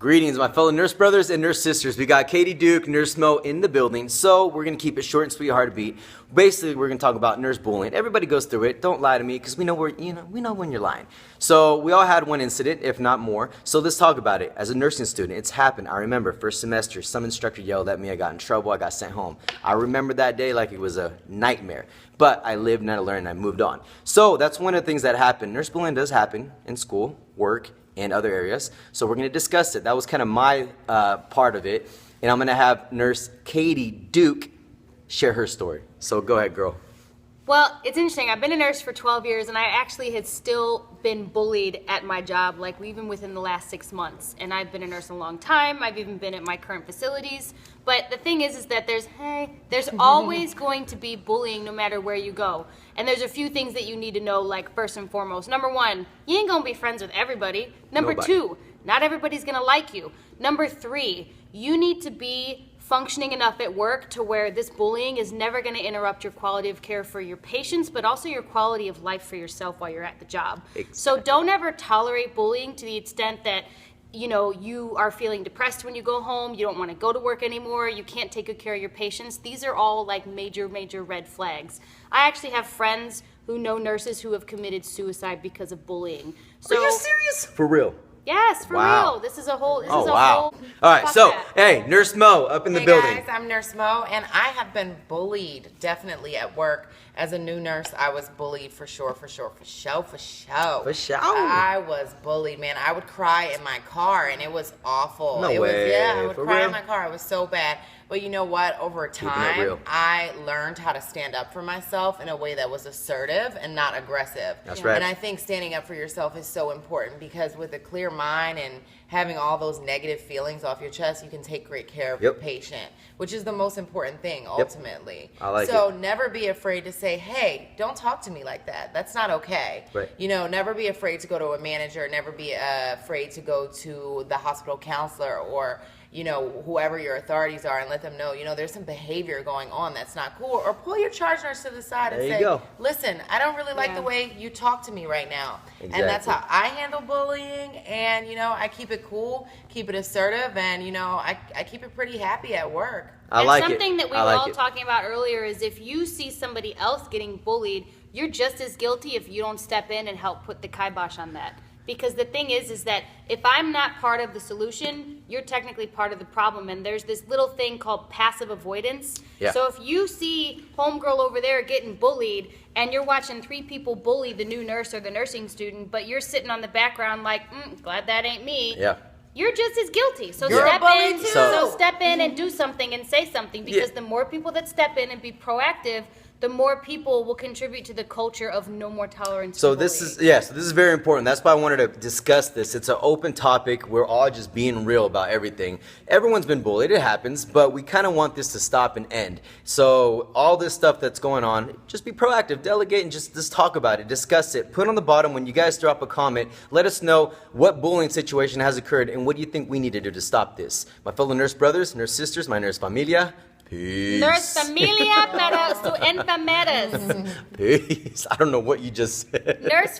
Greetings, my fellow nurse brothers and nurse sisters. We got KatieDuke, Nursemo in the building, so we're going to keep it short and sweet, hard to beat. Basically, we're going to talk about nurse bullying. Everybody goes through it. Don't lie to me, because we know we know when you're lying. So we all had one incident, if not more. So let's talk about it. As a nursing student, it's happened. I remember first semester, some instructor yelled at me. I got in trouble. I got sent home. I remember that day like it was a nightmare. But I lived and I learned and I moved on. So that's one of the things that happened. Nurse bullying does happen in school, work, and other areas. So we're going to discuss it. That was kind of my part of it. And I'm going to have Nurse KatieDuke share her story. So go ahead, girl. Well, it's interesting. I've been a nurse for 12 years, and I actually had still been bullied at my job, like even within the last 6 months. And I've been a nurse a long time. I've even been at my current facilities. But the thing is that there's always going to be bullying no matter where you go. And there's a few things that you need to know, like first and foremost. Number one, you ain't gonna be friends with everybody. Number two, not everybody's gonna like you. Number three, you need to be functioning enough at work to where this bullying is never going to interrupt your quality of care for your patients, but also your quality of life for yourself while you're at the job. Exactly. So don't ever tolerate bullying to the extent that you are feeling depressed when you go home, you don't want to go to work anymore, you can't take good care of your patients. These are all like major red flags. I actually have friends who know nurses who have committed suicide because of bullying. So, are you serious? For real? Yes, for real. This is a whole. All right, so hey, Nurse Mo up in the building. Hey guys, I'm Nurse Mo, and I have been bullied definitely at work. As a new nurse, I was bullied for sure. I was bullied, man. I would cry in my car, and it was awful. No way. I would cry in my car. It was so bad. But you know what? Over time, I learned how to stand up for myself in a way that was assertive and not aggressive. That's right. And I think standing up for yourself is so important because with a clear mind and having all those negative feelings off your chest, you can take great care of your patient, which is the most important thing ultimately. I like so never be afraid to say, hey, don't talk to me like that. That's not okay. Right. You know, never be afraid to go to a manager, never be afraid to go to the hospital counselor or whoever your authorities are and let them know, there's some behavior going on that's not cool. Or pull your charge nurse to the side and say, listen, I don't really like the way you talk to me right now. Exactly. And that's how I handle bullying. And, I keep it cool, keep it assertive, and, I keep it pretty happy at work. Something that we were all talking about earlier is if you see somebody else getting bullied, you're just as guilty if you don't step in and help put the kibosh on that. Because the thing is that if I'm not part of the solution, you're technically part of the problem. And there's this little thing called passive avoidance. Yeah. So if you see homegirl over there getting bullied and you're watching 3 people bully the new nurse or the nursing student, but you're sitting on the background like, glad that ain't me. Yeah. You're just as guilty. So step in and do something and say something. Because the more people that step in and be proactive, the more people will contribute to the culture of no more tolerance. So this is very important. That's why I wanted to discuss this. It's an open topic. We're all just being real about everything. Everyone's been bullied. It happens, but we kind of want this to stop and end. So all this stuff that's going on, just be proactive, delegate, and just talk about it, discuss it. Put on the bottom when you guys drop a comment. Let us know what bullying situation has occurred and what do you think we need to do to stop this. My fellow nurse brothers, nurse sisters, my nurse familia. Peace. Nurse familia para su enfermeras. Peace. I don't know what you just said. Nurse